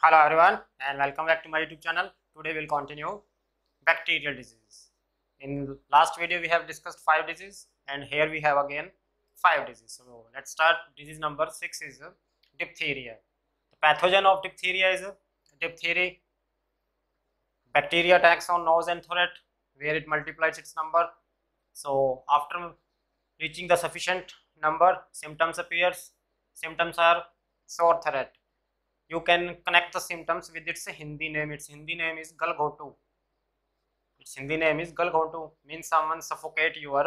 Hello everyone and welcome back to my YouTube channel. Today we'll continue bacterial disease. In last video we have discussed 5 diseases and here we have again 5 diseases. So let's start. Disease number 6 is diphtheria. The pathogen of diphtheria is diphtheria. Bacteria attacks on nose and throat where it multiplies its number. So after reaching the sufficient number, symptoms appears. Symptoms are sore throat. You can connect the symptoms with its Hindi name. Its Hindi name is Galghotu. Its Hindi name is Galghotu, means someone suffocate your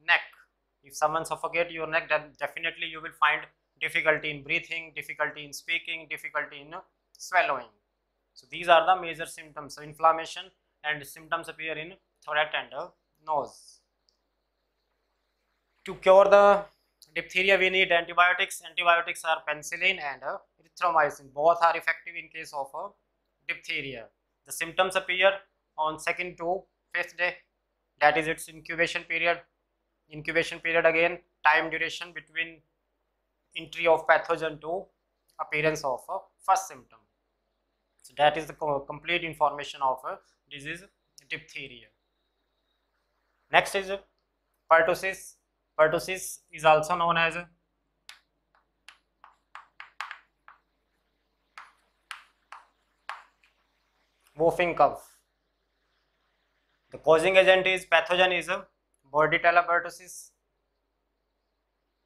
neck. If someone suffocate your neck, then definitely you will find difficulty in breathing, difficulty in speaking, difficulty in swallowing. So these are the major symptoms. So inflammation and symptoms appear in throat and nose. To cure the diphtheria, we need antibiotics. Antibiotics are penicillin and erythromycin. Both are effective in case of diphtheria. The symptoms appear on 2nd to 5th day. That is its incubation period. Incubation period again, time duration between entry of pathogen to appearance of first symptom. So that is the complete information of disease diphtheria. Next is pertussis. Pertussis is also known as whooping cough. The causing agent is pathogen is Bordetella pertussis.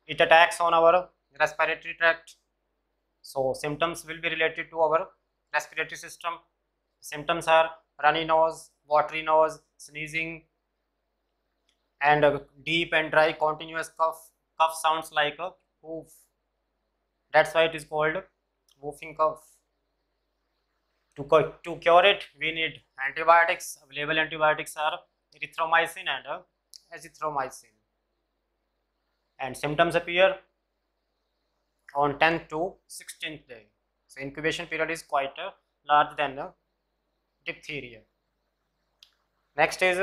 It attacks on our respiratory tract. So symptoms will be related to our respiratory system. Symptoms are runny nose, watery nose, sneezing, and a deep and dry continuous cough. Cough sounds like a woof. That's why it is called whooping cough. To cure it, we need antibiotics. Available antibiotics are erythromycin and azithromycin. And symptoms appear on 10th to 16th day. So incubation period is quite large than diphtheria. Next is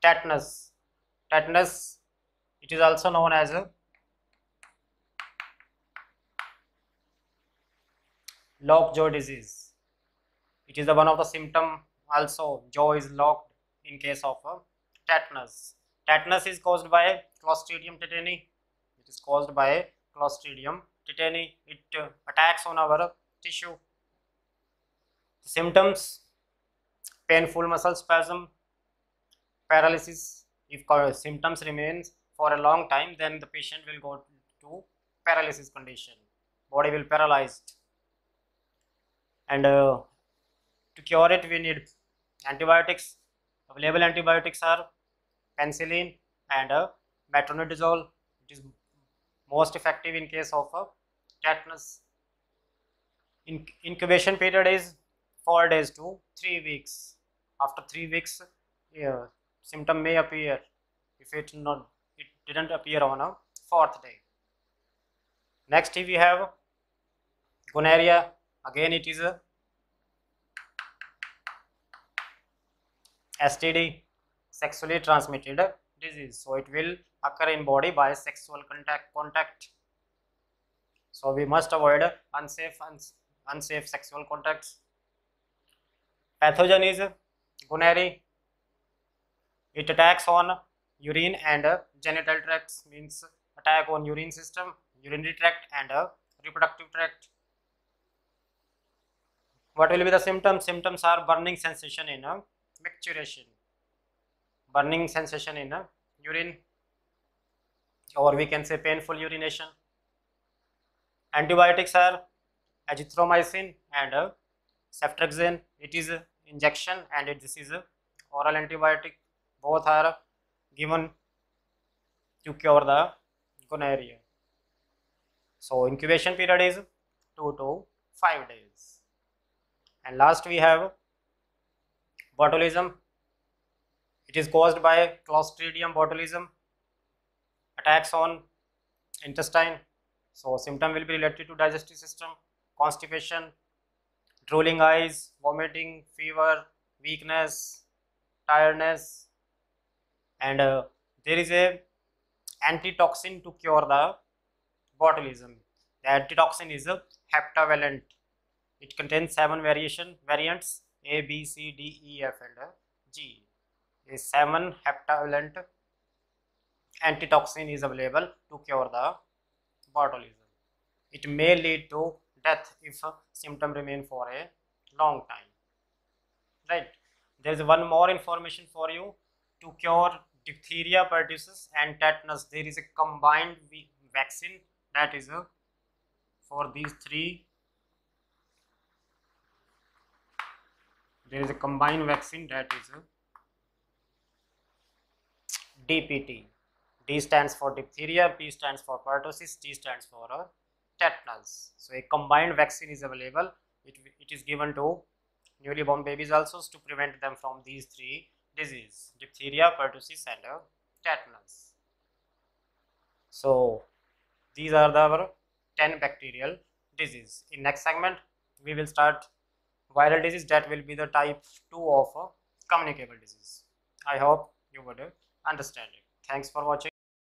tetanus. Tetanus, it is also known as lockjaw disease. It is the one of the symptom. Also, jaw is locked in case of tetanus. Tetanus is caused by Clostridium tetani. It is caused by Clostridium tetani. It attacks on our tissue. Symptoms: painful muscle spasm, paralysis. If symptoms remains for a long time, then the patient will go to paralysis condition. Body will paralyzed. And to cure it, we need antibiotics. Available antibiotics are penicillin and metronidazole. It is most effective in case of tetanus. Incubation period is 4 days to 3 weeks. After 3 weeks, symptom may appear if it didn't appear on a 4th day. Next we have gonorrhea. Again it is a STD, sexually transmitted disease. So it will occur in body by sexual contact. So we must avoid unsafe sexual contacts. Pathogen is gonorrhea. It attacks on urine and genital tracts, means attack on urine system, urinary tract and reproductive tract. What will be the symptoms? Symptoms are burning sensation in micturition, burning sensation in urine, or we can say painful urination. Antibiotics are azithromycin and ceftriaxone. It is injection and this is oral antibiotic. Both are given to cure the gonorrhea. So incubation period is 2 to 5 days. And last we have botulism. It is caused by Clostridium botulism. Attacks on intestine. So symptom will be related to digestive system, constipation, drooling eyes, vomiting, fever, weakness, tiredness, and there is a antitoxin to cure the botulism. The antitoxin is heptavalent. It contains 7 variants A, B, C, D, E, F, and G. A 7 heptavalent antitoxin is available to cure the botulism. It may lead to death if symptoms remain for a long time. Right. There is one more information for you. To cure diphtheria, pertussis, and tetanus, there is a combined vaccine that is for these three. There is a combined vaccine that is DPT. D stands for diphtheria, P stands for pertussis, T stands for tetanus. So a combined vaccine is available. It is given to newly born babies also to prevent them from these three diseases: diphtheria, pertussis, and tetanus. So these are our 10 bacterial disease. In next segment, we will start viral disease, that will be the type 2 of communicable disease. I hope you would understand it. Thanks for watching.